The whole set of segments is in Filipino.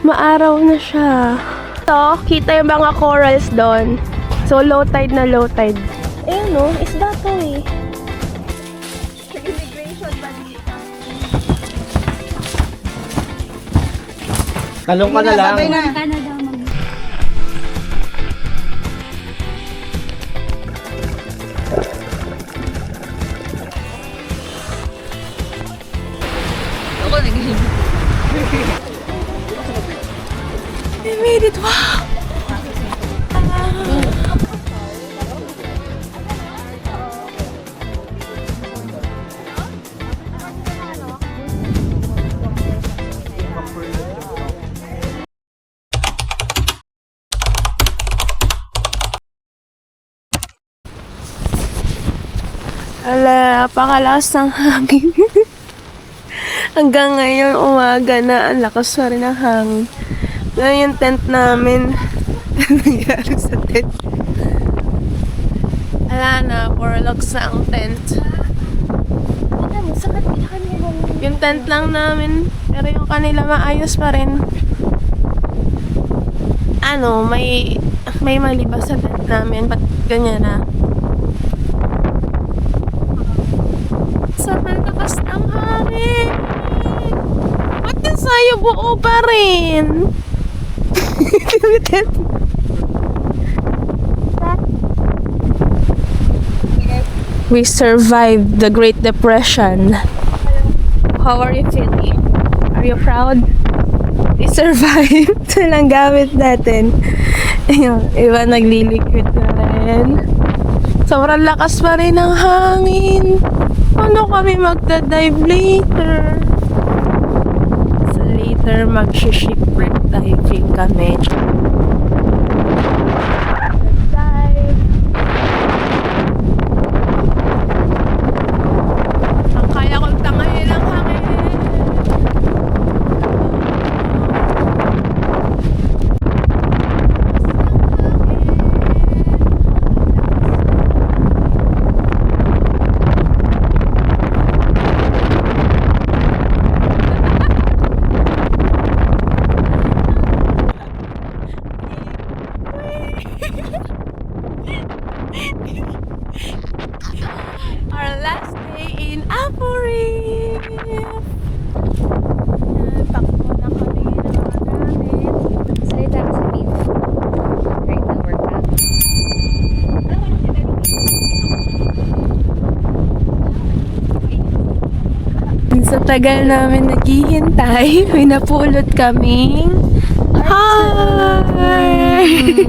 Maaraw na siya. Ito, kita yung mga corals doon. So, low tide na low tide. Ayun o, isda to eh. Talong ka na lang. I made it! Wow! Ala, napakalakas ng hangin. Hanggang ngayon, umaga na, ang lakas pa rin ng hangin. Ngayon yung tent namin. Nangyari sa tent. Ala na, for logs na ang tent. Yung tent lang namin, pero yung kanila maayos pa rin. Ano, may mali ba sa tent namin? Ba't ganyan na? Sobrang lakas ng hangin! Ba't yung sayo buo pa rin? We survived the Great Depression. How are you feeling? Are you proud? We survived. Walang gamit natin. Ayun, iba nagliliquid na rin. Sobrang lakas pa rin ng hangin. Ano kami magda-dive later? So later mag-shipwreck diving kami. Dive. Ang kaya kong tangayin lang hangin. Our last day in Apo Reef. Takbo na kami ng mga gamit. Salita ka sa meal. Right now, workout. Sa tagal namin naghihintay, may napulot kaming hi!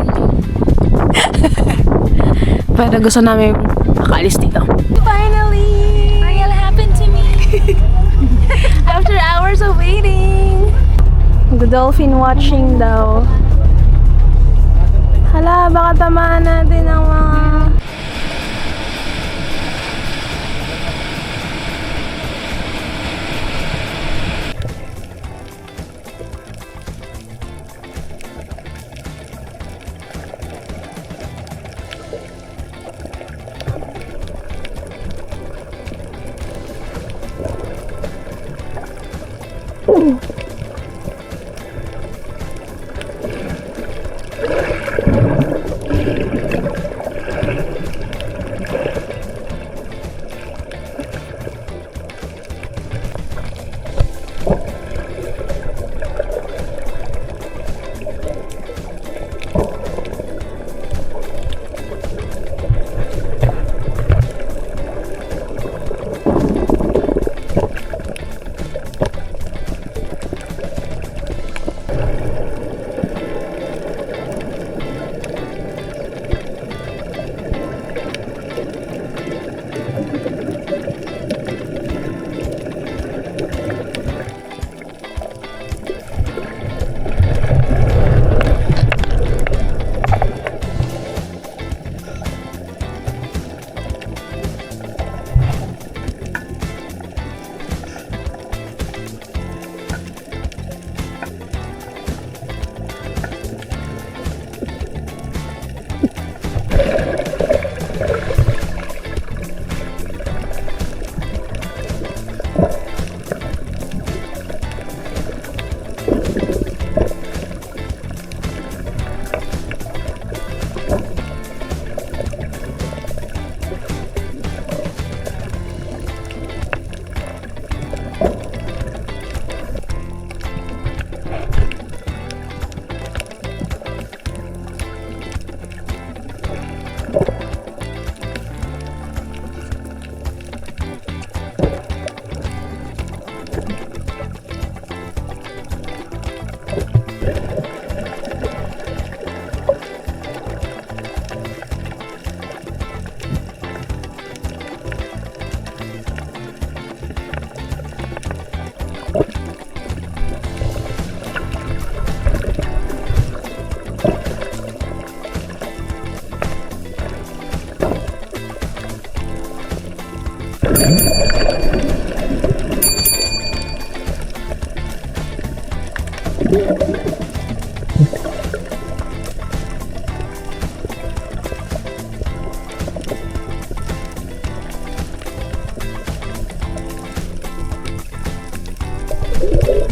Pero gusto namin makaalis dito. Finally! Ariel happened to me. After hours of waiting! The dolphin watching daw. Hala, baka tamaan natin ang mga...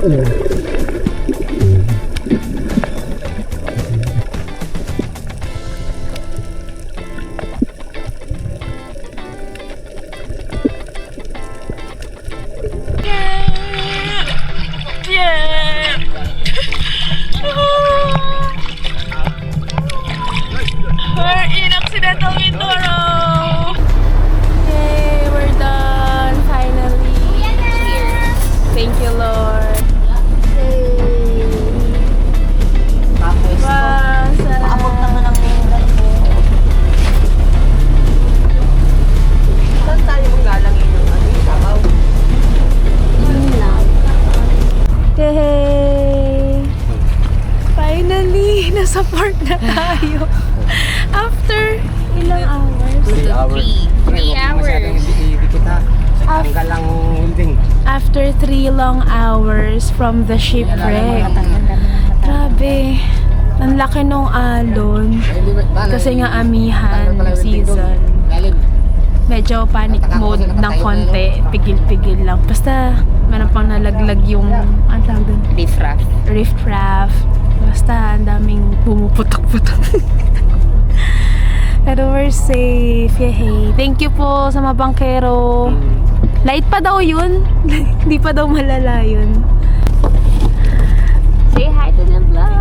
We're in Occidental Mindoro! Yay! We're done! Finally! Cheers! Thank you, Lord! Yay! Wow! Sarap! Abot naman ang tingnan ko. Saan tayo maglalagay ng sabaw? Yay! Finally! Nasa park na tayo! After ilang hours? 3 hours. 3 hours. Dikit ha. Tanggal lang holding. After 3 long hours from the shipwreck. Grabe. Ang laki nung alon. Kasi nga amihan season. Medyo panic mode ng konti. Pigil-pigil lang. Basta meron pang nalaglag yung ang tawag doon? Rift raft. Basta ang daming pumuputok-putok. Pero we're safe. Yay. Thank you po sa mabangkero. Light pa daw yun. Hindi pa daw malala yun. Say hi to the vlog.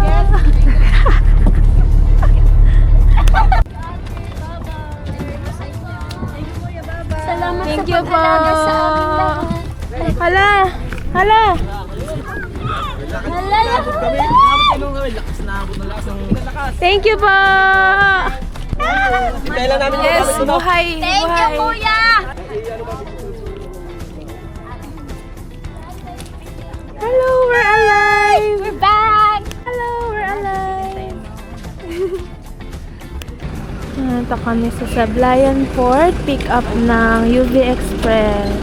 Salamat Thank sa you po. pag-alaga sa amin lahat. Hala. Hala. Thank you po. Yes, buhay. Thank you, kuya! Hello, we're alive. We're back! Hello, we're alive. Ito kami sa Sablayan Port. Pick up ng UV Express.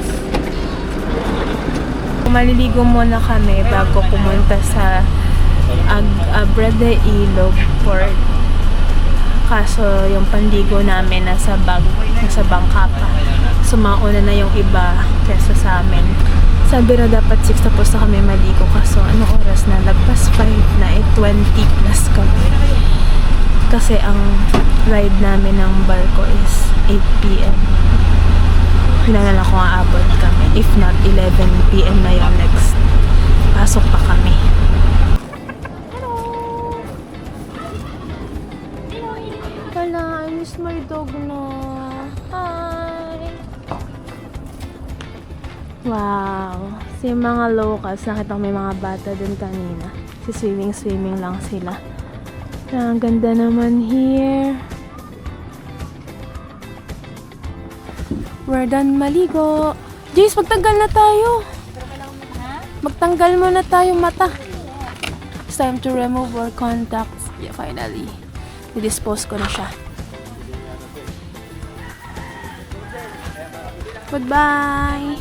Maliligo muna kami bago pumunta sa Abrada Ilog Port. Kaso yung panligo namin nasa bangka pa. Sumauna na yung iba kesa sa amin. Sabi na dapat 6 tapos na kami maligo. Kaso anong oras na? Lagpas 5 na. 20 plus kami. Kasi ang ride namin ng barko is 8 p.m. Hinanala ko nga abot kami. If not, 11 p.m. na yung next. Pasok pa kami. Wala, I miss my dog na. Hi! Wow! Si mga locals, nakita ko may mga bata dun kanina. Swimming lang sila. Ang ganda naman here. We're done maligo. Jace, magtanggal na tayo. Magtanggal muna tayo mata. It's time to remove our contacts. Yeah, finally. I-dispose ko na siya. Goodbye.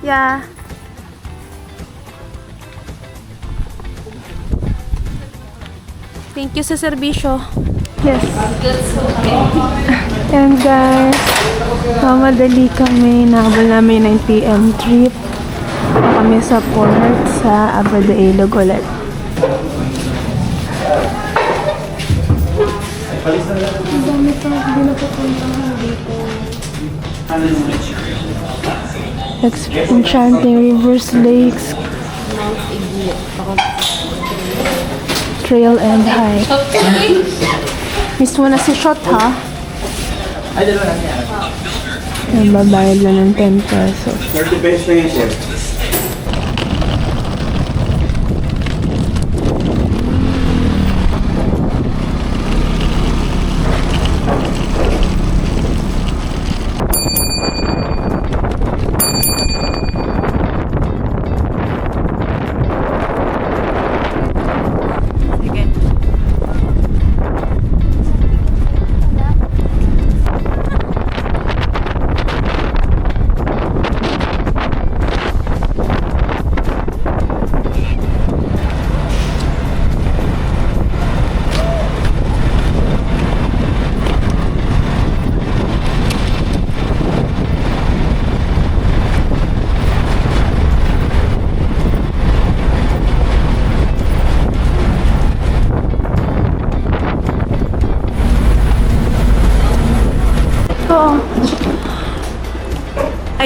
Yeah. Thank you sa serbisyo. Yes. And guys, mamadali kami. Nakabal namin 9 p.m. trip. Kami sa port sa Abrada Ilog ulit. Ang dami pa, hindi na pupuntahan dito. Enchanting Rivers Lakes Trail and Hike. Miss mo na si Shot, ha? Babayad lang ng 10 pesos. 30 pesos na yun, sir.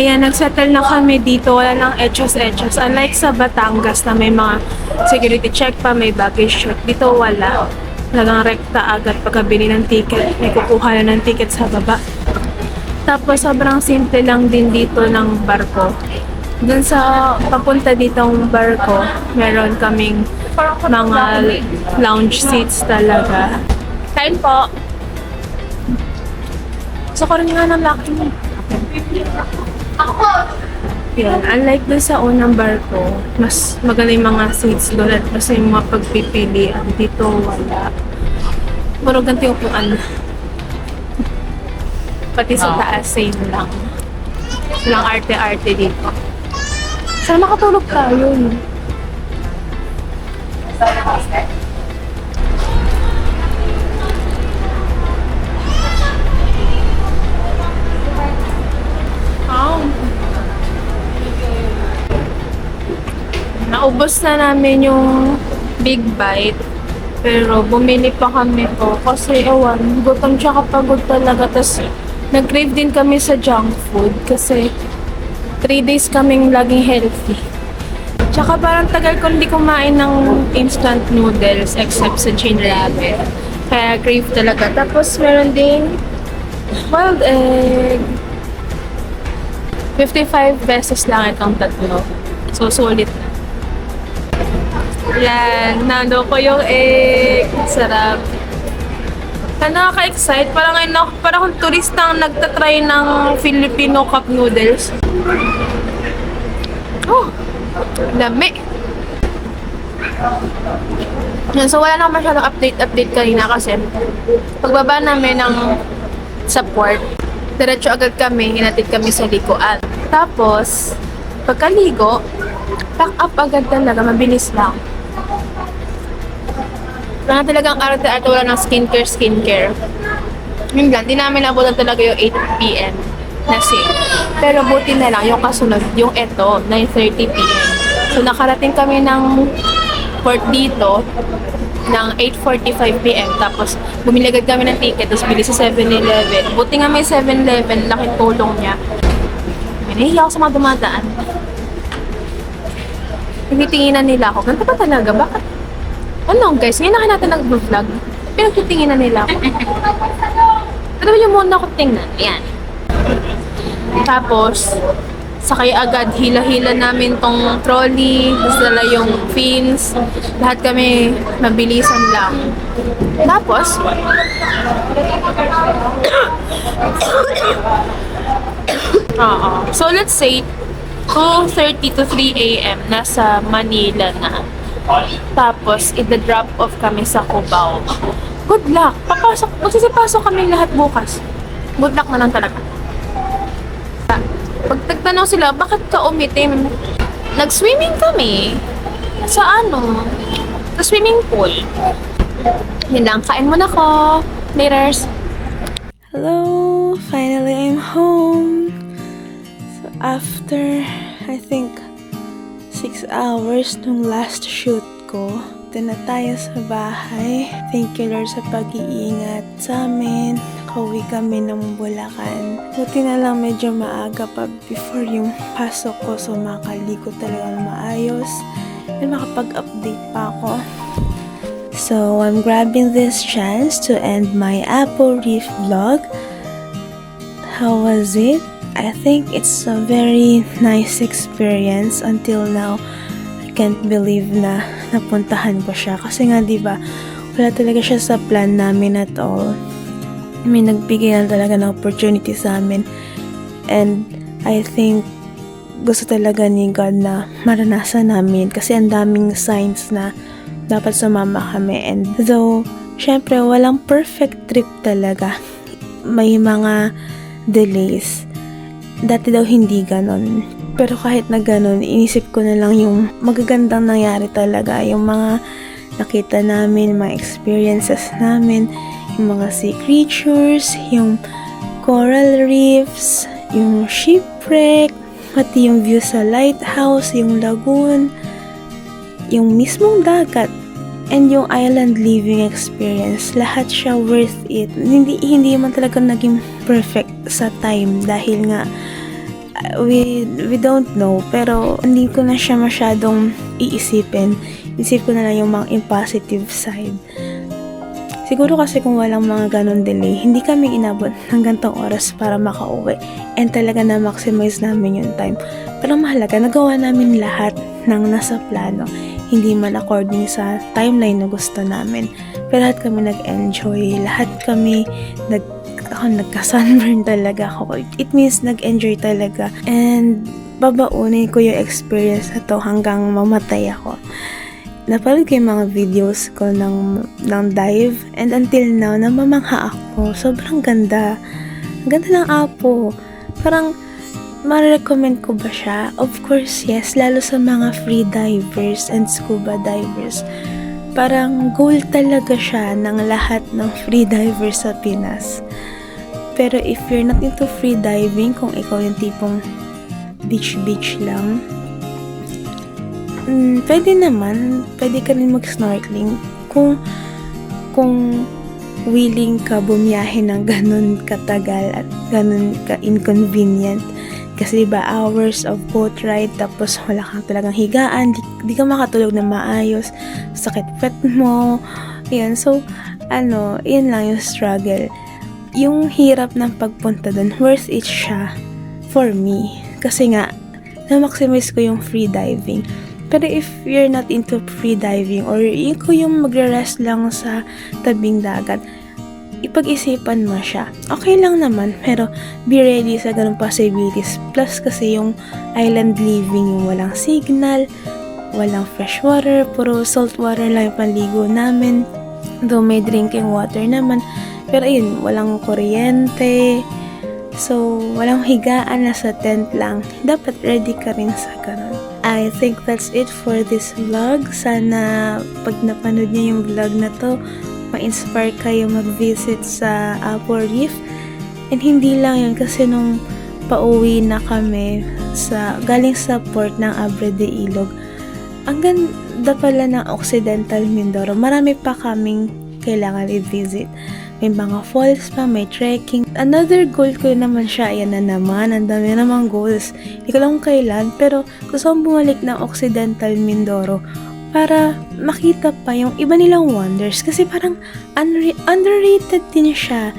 Ayan, nagsettle na kami dito. Wala nang etchos-etchos. Unlike sa Batangas na may mga security check pa, may baggage check. Dito wala. Talagang rekta agad pagkabili ng ticket. May kukuha na ng ticket sa baba. Tapos sobrang simple lang din dito ng barko. Dun sa papunta ditong barko, meron kaming mga lounge seats talaga. Kain po! Gusto ko rin nga ng laki. Yan, unlike dun sa unang barko, mas maganda yung mga seats doon at mas yung mga pagpipilian. Dito wala. Puro ganito yung upuan. Pati sa taas, same lang. Walang arte-arte dito. Sana makatulog tayo. Naubos na namin yung big bite. Pero bumili pa kami to kasi ewan, gutom siya kapagod talaga. Tapos nag-crave din kami sa junk food kasi 3 days kaming laging healthy. Tsaka parang tagal ko hindi kumain ng instant noodles except sa Chain Rabbit. Kaya crave talaga. Tapos meron ding boiled egg. 55 pesos lang itong tatlo. So, sulit na. Yan, nando ko yung egg. Sarap. Nakaka-excite. Parang ngayon ako, parang akong turistang nagtatry ng Filipino cup noodles. Oh, dami. Yan, so wala na masyadong update kanina kasi pagbaba namin ng sa port, diretso agad kami, hinatid kami sa liguan. Tapos, pagkaligo, pack up agad talaga, mabilis lang. Wala na talagang arte-arte, wala ng skincare. Yun lang, di namin nabutan talaga yung 8 p.m. na sale. Pero buti na lang, yung kasunod, yung eto, 9:30 p.m. So nakarating kami ng port dito ng 8:45 p.m. Tapos bumili agad kami ng ticket, tapos bili sa 7-Eleven. Buti nga may 7-Eleven, laking tulong niya. Nahihiya ako sa mga dumadaan. Pinagtitinginan nila ako. Ganito ba talaga? Bakit? Ano guys, ngayon na kayo natin nag-vlog. Pinagtitinginan nila ako. Ano ba yung muna ako tingnan? Ayan. Tapos, sakay agad, hila-hila namin tong trolley, tapos dala yung fins. Lahat kami mabilisan lang. Tapos, so let's say 2:30 to 3 a.m. nasa Manila na. Tapos, i-drop off kami sa Cubao. Good luck! Magsisipasok kami lahat bukas. Good luck na lang talaga. Pag tagtanong sila, bakit ka umitim? Nag-swimming kami. Sa sa swimming pool. Yun lang, kain muna ko. Laters. Hello, finally I'm home. So after, I think, 6 hours nung last shoot ko, ito na tayo sa bahay. Thank you Lord sa pag-iingat sa amin. Nakauwi kami ng Bulacan. Buti na lang medyo maaga pa before yung pasok ko, so makaligo talaga maayos and makapag-update pa ako. So, I'm grabbing this chance to end my Apple Reef vlog. How was it? I think it's a very nice experience until now. I can't believe na napuntahan ko siya. Kasi nga, diba, wala talaga siya sa plan namin at all. May nagbigay lang talaga ng opportunity sa amin. And I think gusto talaga ni God na maranasan namin. Kasi ang daming signs na dapat sumama kami. And though, syempre, walang perfect trip talaga. May mga delays. Dati daw hindi ganon. Pero kahit na ganon, inisip ko na lang yung magagandang nangyari talaga. Yung mga nakita namin, mga experiences namin, yung mga sea creatures, yung coral reefs, yung shipwreck, pati yung view sa lighthouse, yung lagoon, yung mismong dagat, and yung island living experience. Lahat siya worth it. Hindi man talaga naging perfect sa time dahil nga we don't know, pero hindi ko na siya masyadong iisipin. Isip ko na lang yung mga impositive side. Siguro kasi kung walang mga ganon delay, hindi kami inabot ng gantong oras para makauwi. And talaga na maximize namin yung time. Pero mahalaga, nagawa namin lahat ng nasa plano. Hindi man according sa timeline na gusto namin. Pero lahat kami nag-enjoy. Lahat kami nagka-sunburn talaga ako. It means nag-enjoy talaga. And babaunin ko yung experience na to hanggang mamatay ako. Napanood ko yung mga videos ko ng dive, and until now, namamangha ako. Sobrang ganda. Ang ganda ng Apo. Parang, ma-recommend ko ba siya? Of course, yes. Lalo sa mga free divers and scuba divers. Parang goal talaga siya ng lahat ng free divers sa Pinas. Pero if you're not into free diving, kung ikaw yung tipong beach lang, pwede naman, pwede ka rin mag-snorkeling kung willing ka bumiyahe ng ganun katagal at ganun ka-inconvenient. Kasi diba, hours of boat ride, tapos wala kang talagang higaan, di ka makatulog na maayos, sakit pet mo, yan. So, yun lang yung struggle. Yung hirap ng pagpunta dun, worth it siya for me. Kasi nga, na-maximize ko yung free diving. Pero if you're not into free diving or ikaw yung magre-rest lang sa tabing dagat, ipag-isipan mo siya. Okay lang naman, pero be ready sa ganung possibilities. Plus kasi yung island living, yung walang signal, walang fresh water, puro salt water lang yung panligo namin. Though may drinking water naman, pero ayun, walang kuryente. So, walang higaan, nasa tent lang. Dapat ready ka rin sa ganun. I think that's it for this vlog. Sana pag napanood niyo yung vlog na to, ma-inspire kayo mag-visit sa Apo Reef. And hindi lang yun, kasi nung pauwi na kami galing sa port ng Abre de Ilog, ang ganda pala ng Occidental Mindoro. Marami pa kaming kailangan i-visit. May mga falls pa, may trekking. Another goal ko naman siya, ayan na naman, ang dami namang goals. Hindi ko lang kailan, pero gusto kong bumalik ng Occidental Mindoro para makita pa yung iba nilang wonders. Kasi parang underrated din siya.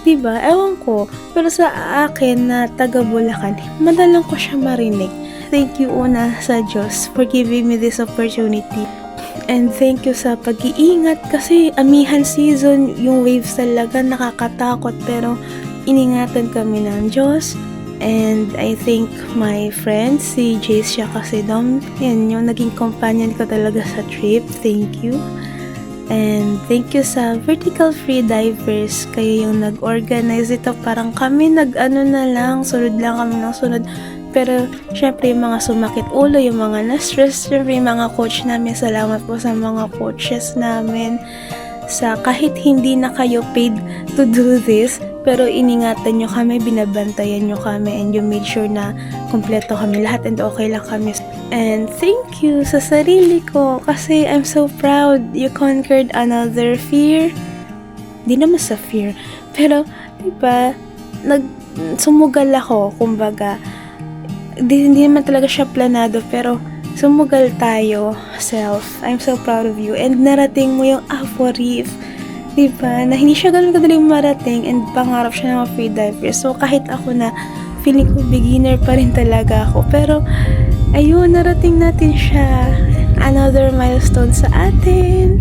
Diba? Ewan ko. Pero sa akin na taga Bulacan, madalang ko siya marinig. Thank you una sa Diyos for giving me this opportunity. And thank you sa pag-iingat kasi amihan season, yung waves talaga nakakatakot, pero iningatan kami ng Diyos. And I think my friend, si Jace siya kasi Dom, yan yung naging companion ko talaga sa trip. Thank you. And thank you sa Vertical Free Divers, kayo yung nag-organize ito. Parang kami sunod lang kami ng sunod. Pero, syempre, yung mga sumakit ulo, yung mga na-stress, syempre, yung mga coach namin, salamat po sa mga coaches namin. Kahit hindi na kayo paid to do this, pero iningatan nyo kami, binabantayan nyo kami, and you made sure na kompleto kami lahat, and okay lang kami. And thank you sa sarili ko, kasi I'm so proud you conquered another fear. Di naman sa fear, pero, diba, sumugal ako, kumbaga, hindi naman talaga siya planado, pero sumugal tayo, self. I'm so proud of you. And narating mo yung Apo Reef, diba? Na hindi siya ganun kadaling marating, and pangarap siya ng mga free divers. So kahit ako na feeling ko beginner pa rin talaga ako, pero ayun, narating natin siya. Another milestone sa atin.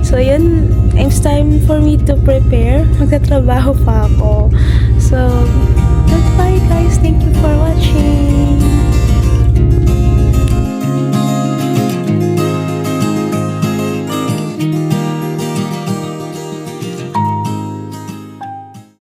So yun, it's time for me to prepare. Magtatrabaho pa ako. So